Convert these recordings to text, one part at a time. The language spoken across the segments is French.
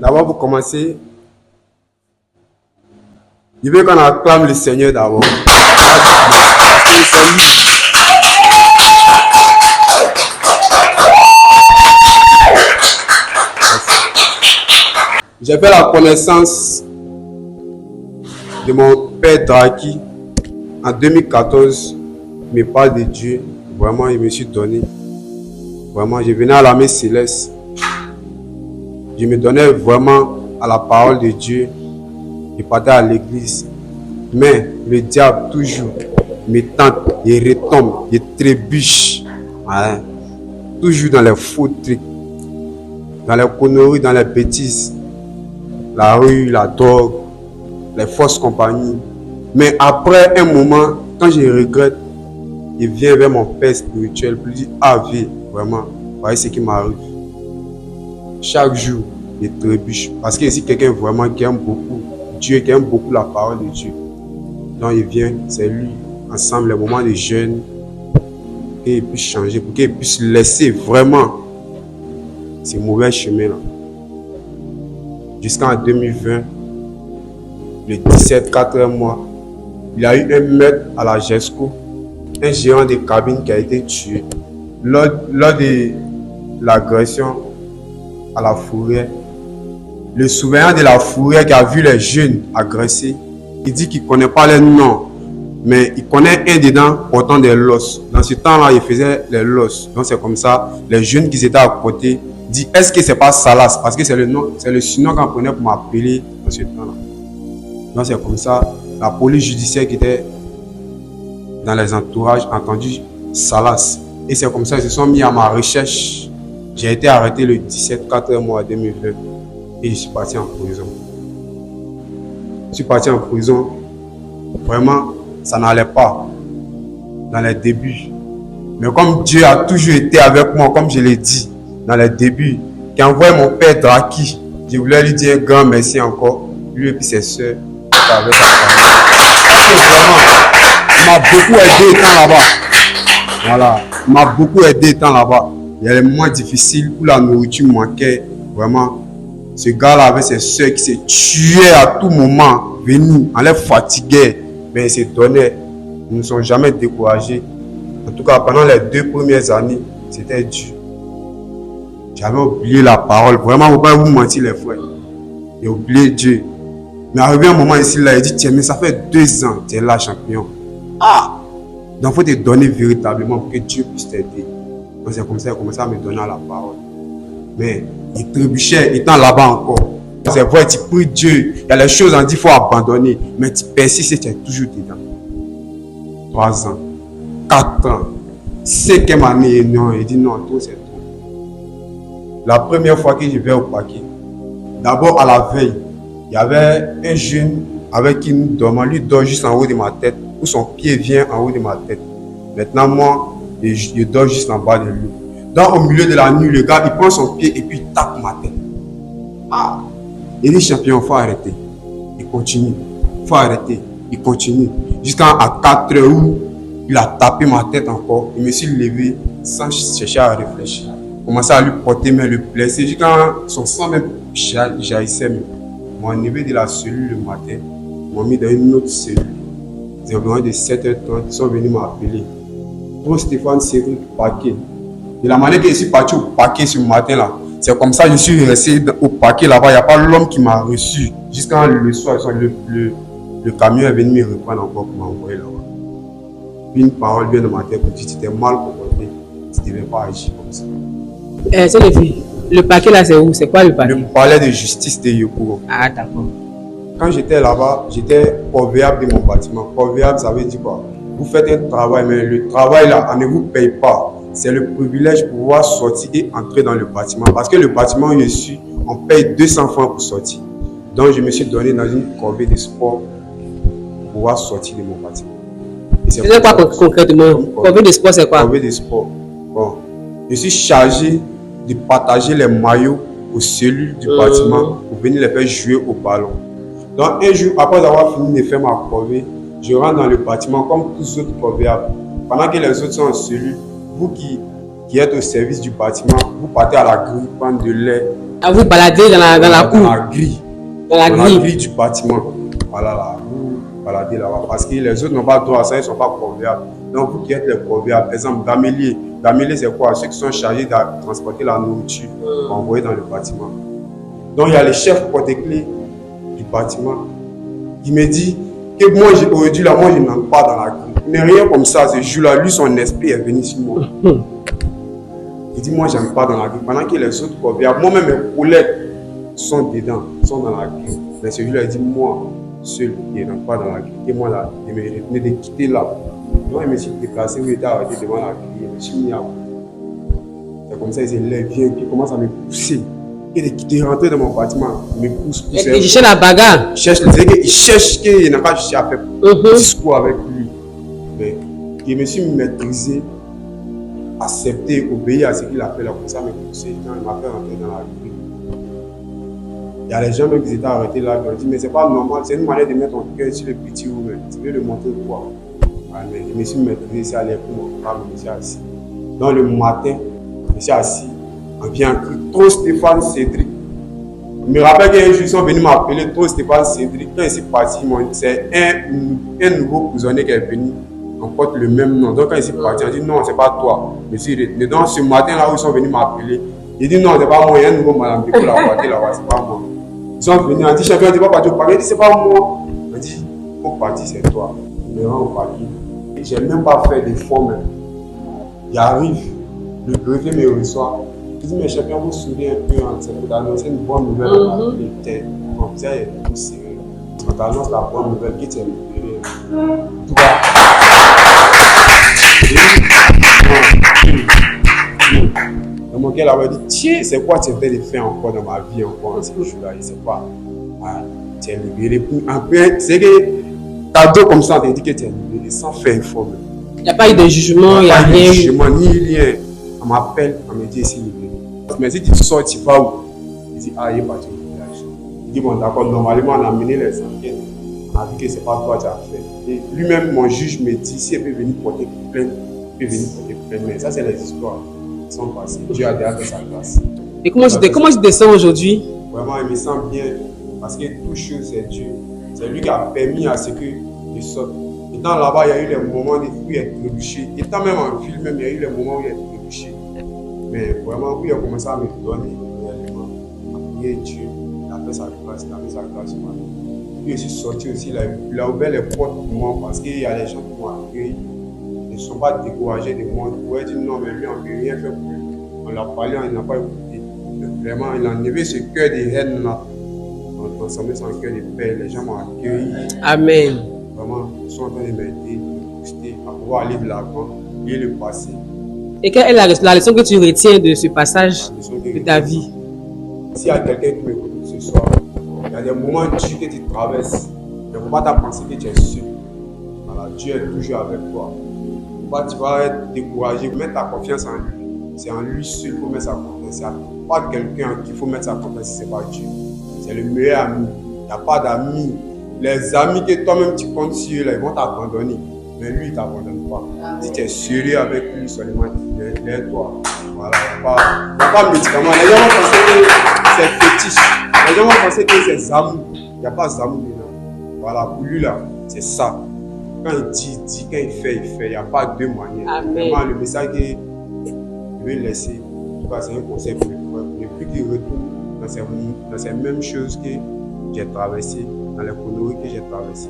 D'abord, pour commencer, je veux qu'on acclame le Seigneur d'abord. Parce que c'est lui. J'ai fait la connaissance de mon père Draki en 2014. Il me parle de Dieu. Vraiment, il me suis donné. Vraiment, je venais à l'armée céleste. Je me donnais vraiment à la parole de Dieu. Je partais à l'église. Mais le diable, toujours, me tente, il retombe, il trébuche. Ouais. Toujours dans les faux trucs, dans les conneries, dans les bêtises. La rue, la drogue, les fausses compagnies. Mais après un moment, quand je regrette, il vient vers mon père spirituel pour lui dire: ah vie, vraiment, voyez ce qui m'arrive. Chaque jour, il trébuche. Parce que si quelqu'un vraiment qui aime beaucoup Dieu, qui aime beaucoup la parole de Dieu, donc il vient, c'est lui, ensemble, les moments de jeûne, qu'il puisse changer, pour qu'il puisse laisser vraiment ces mauvais chemins-là. Jusqu'en 2020, le 17, 4 mois, il y a eu un maître à la GESCO, un gérant de cabine qui a été tué lors de l'agression à la forêt. Le surveillant de la forêt qui a vu les jeunes agressés, il dit qu'il ne connaît pas les noms, mais il connaît un dedans portant des losses. Dans ce temps-là, il faisait les losses. Donc c'est comme ça, les jeunes qui étaient à côté disent: est-ce que c'est pas Salas? Parce que c'est le nom, c'est le surnom qu'on prenait pour m'appeler dans ce temps-là. Donc c'est comme ça, la police judiciaire qui était dans les entourages a entendu Salas. Et c'est comme ça qu'ils se sont mis à ma recherche. J'ai été arrêté le 17 4 mois 2020 et je suis parti en prison. Je suis parti en prison. Vraiment, ça n'allait pas dans les débuts. Mais comme Dieu a toujours été avec moi, comme je l'ai dit dans les débuts, qui a envoyé mon père Draki, je voulais lui dire un grand merci encore, lui et puis ses soeurs, avec sa famille. Vraiment, il m'a beaucoup aidé étant là-bas. Voilà, il m'a beaucoup aidé étant là-bas. Il y a des moments difficiles où la nourriture manquait. Vraiment, ce gars-là avec ses soeurs qui se tuaient à tout moment, venus, on les fatiguait, mais ils se donnaient. Ils ne sont jamais découragés. En tout cas, pendant les 2 premières années, c'était dur. J'avais oublié la parole. Vraiment, il ne faut pas vous mentir, les frères. J'ai oublié Dieu. Mais arrivé un moment ici, là, il dit: tiens, mais ça fait 2 ans, tu es là, champion. Ah! Donc, il faut te donner véritablement pour que Dieu puisse t'aider. Donc, c'est comme ça qu'il a commencé à me donner la parole. Mais il trébuchait, étant là-bas encore. C'est vrai, tu pries Dieu. Il y a les choses, on dit qu'il faut abandonner. Mais tu persistes et tu es toujours dedans. 3 ans, 4 ans, 5e année, non. Il dit: non, tout c'est tout. La première fois que je vais au paquet, d'abord à la veille, il y avait un jeune avec qui nous dormons. Lui dort juste en haut de ma tête, où son pied vient en haut de ma tête. Maintenant, moi, je dors juste en bas de lui. Donc, au milieu de la nuit, le gars, il prend son pied et puis il tape ma tête. Ah! Il dit: champion, il faut arrêter. Il continue. Il faut arrêter. Il continue. Jusqu'à 4 heures où il a tapé ma tête encore. Je me suis levé sans chercher à réfléchir. J'ai commencé à lui porter, mais le blesser. Jusqu'à son sang même jaillissait. Ils m'ont enlevé de la cellule le matin. Ils m'ont mis dans une autre cellule. Ils ont besoin de 7h30. Ils sont venus m'appeler. Pour Stéphane Cédric Paquet. De la manière que je suis parti au paquet ce matin-là, c'est comme ça que je suis resté au paquet là-bas. Il n'y a pas l'homme qui m'a reçu. Jusqu'à le soir, le camion est venu me reprendre encore pour m'envoyer là-bas. Puis une parole vient de ma tête pour dire: tu t'es mal comporté. Tu ne devais pas agir comme ça. C'est les filles. Le paquet là, c'est où? C'est quoi le paquet? Le palais de justice de Yopougon. Ah, d'accord. Quand j'étais là-bas, j'étais corvéable de mon bâtiment. Corvéable, ça veut dire quoi? Vous faites un travail, mais le travail là, on ne vous paye pas. C'est le privilège de pouvoir sortir et entrer dans le bâtiment. Parce que le bâtiment où je suis, on paye 200 francs pour sortir. Donc je me suis donné dans une corvée de sport pour pouvoir sortir de mon bâtiment. C'est quoi concrètement? Corvée de sport, c'est quoi? Corvée de sport. Bon. Je suis chargé de partager les maillots aux cellules du bâtiment pour venir les faire jouer au ballon. Donc un jour, après avoir fini de faire ma corvée, je rentre dans le bâtiment comme tous les autres corvéables. Pendant que les autres sont en cellule, vous qui êtes au service du bâtiment, vous partez à la grille prendre de lait À vous balader dans la cour. Dans la grille. Dans la grille du bâtiment. Voilà là. Vous baladez là-bas. Parce que les autres n'ont pas droit à ça, ils ne sont pas conviables. Donc vous qui êtes les conviables, par exemple, gamelier. Gamelier, c'est quoi? Ceux qui sont chargés de transporter la nourriture, envoyer dans le bâtiment. Donc il y a le chef porte-clés du bâtiment qui me dit que moi, aujourd'hui, là, moi, je n'entre pas dans la grille. Mais rien comme ça, ce jour-là, lui, son esprit est venu sur moi. Il dit, moi, je n'entre pas dans la grille. Pendant que les autres conviables, moi-même, mes collègues sont dedans, sont dans la grille. Mais celui-là, il dit, moi, seul, je n'entre pas dans la grille. Et moi, là, je me retenais de quitter là. Donc, je me suis déplacé, où il était arrêté devant la grille. Je me suis mis à côté. C'est comme ça, il se lève, vient, il commence à me pousser. Et de quitter, rentrer dans mon bâtiment, il me pousse. Il cherche la bagarre. Il cherche qu'il n'a pas cherché à faire discours avec lui. Mais je me suis maîtrisé, accepté, obéir à ce qu'il a fait là, comme ça, me pousser. Quand il m'a fait rentrer dans la grille. Il y a les gens même qui étaient arrêtés là, qui ont dit, mais c'est pas normal, c'est une manière de mettre ton cœur sur le petit ou tu veux le montrer quoi. Mais je me suis maîtrisé, c'est allé pour mon frère, je me suis assis. Donc le matin, je me suis assis, on vient crier, trop Stéphane Cédric. Je me rappelle qu'un jour, ils sont venus m'appeler, trop Stéphane Cédric. Quand ils sont partis, c'est un nouveau prisonnier qui est venu, on porte le même nom. Donc quand ils sont partis, on dit non, c'est pas toi. Je suis retenu. Donc ce matin-là où ils sont venus m'appeler, ils disent non, c'est pas moi, il y a un nouveau madame Beko là-bas, c'est pas moi. Ils sont venus, on dit champion, tu vas partir au parquet, il dit c'est pas moi. On dit, au parti, c'est toi. Je me rends au parquet. Et je n'ai même pas fait d'effort même. Il arrive, le greffier me reçoit. Je dis, mais champion, vous souriez un peu, c'est pour t'annoncer une bonne nouvelle. Comme ça, il est tout sérieux. On t'annonce la bonne nouvelle qui t'est libérée. En tout cas, mon gars avait dit, tiens, c'est quoi tu es de faire encore dans ma vie encore en ce jour-là? Je ne sais pas. Tu es libéré. C'est que cadeau comme ça, on te dit que tu es libéré sans faire effort. Il n'y a pas eu de jugement, il n'y a rien eu. Ni jugement, ni rien. On m'appelle, on me dit, ici libéré. Mais si tu sors, tu vas où? Il dit, il est parti au village. Il dit, bon, d'accord, normalement, on a amené les enquêtes. On a dit que ce n'est pas toi qui as fait. Et lui-même, mon juge me dit, si elle peut venir porter plainte, il peut venir porter plainte. Mais ça, c'est les histoires qui sont passées. Dieu a déjà fait sa grâce. Et comment tu te sens aujourd'hui? Vraiment, je me sens bien. Parce que toute chose, c'est Dieu. C'est lui qui a permis à ce que je sorte. Étant là-bas, il y a eu les moments où il est trébuché. Étant même en film, il y a eu les moments où il est trébuché. Mais vraiment, où il a commencé à me donner réellement, à prier Dieu, il a fait sa grâce, sur moi. Puis je suis sorti aussi, il a ouvert les portes pour moi parce qu'il y a des gens qui m'ont accueilli. Ils ne sont pas découragés de moi. Ils pourraient dire non, mais lui, on ne peut rien faire pour lui. On l'a parlé, il n'a pas écouté. Mais vraiment, il a enlevé ce cœur de haine là. On a transformé son cœur de paix. Les gens m'ont accueilli. Amen. Vraiment, ils sont en train de m'aider, de me booster à pouvoir aller de l'avant et le passé. Et quelle est la leçon que tu retiens de ce passage de ta vie? S'il y a quelqu'un qui m'écoute ce soir, il y a des moments durs que tu traverses. Il ne faut pas penser que tu es seul. Voilà, Dieu est toujours avec toi. Tu vas être découragé, mettre ta confiance en lui. C'est en lui seul qu'il faut mettre sa confiance. Il n'y a pas quelqu'un qu'il faut mettre sa confiance si ce n'est pas Dieu. C'est le meilleur ami. Il n'y a pas d'amis. Les amis que toi-même tu comptes sur eux, ils vont t'abandonner. Mais lui, il ne t'abandonne pas. Si tu es sérieux avec lui, seulement lève-toi. Voilà, il n'y a pas de médicaments. Les gens vont penser que c'est fétiche. Les gens vont penser que c'est Zamou. Il n'y a pas Zamou dedans. Voilà, pour lui là, c'est ça. Quand il dit, quand il fait. Il n'y a pas deux manières. Amen. Vraiment, le message que je vais laisser, c'est un conseil pour les frères. Ne plus qu'il retourne dans ces mêmes choses que j'ai traversées, dans les conneries que j'ai traversées.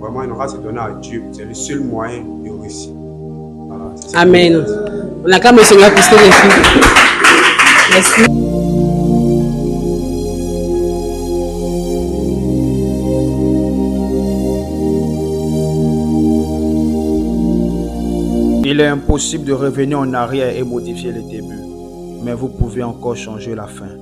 Vraiment, il aura se donner à Dieu. C'est le seul moyen de réussir. Voilà, amen. On acclame le Seigneur pour ce qu'il fait. Merci. Il est impossible de revenir en arrière et modifier le début, mais vous pouvez encore changer la fin.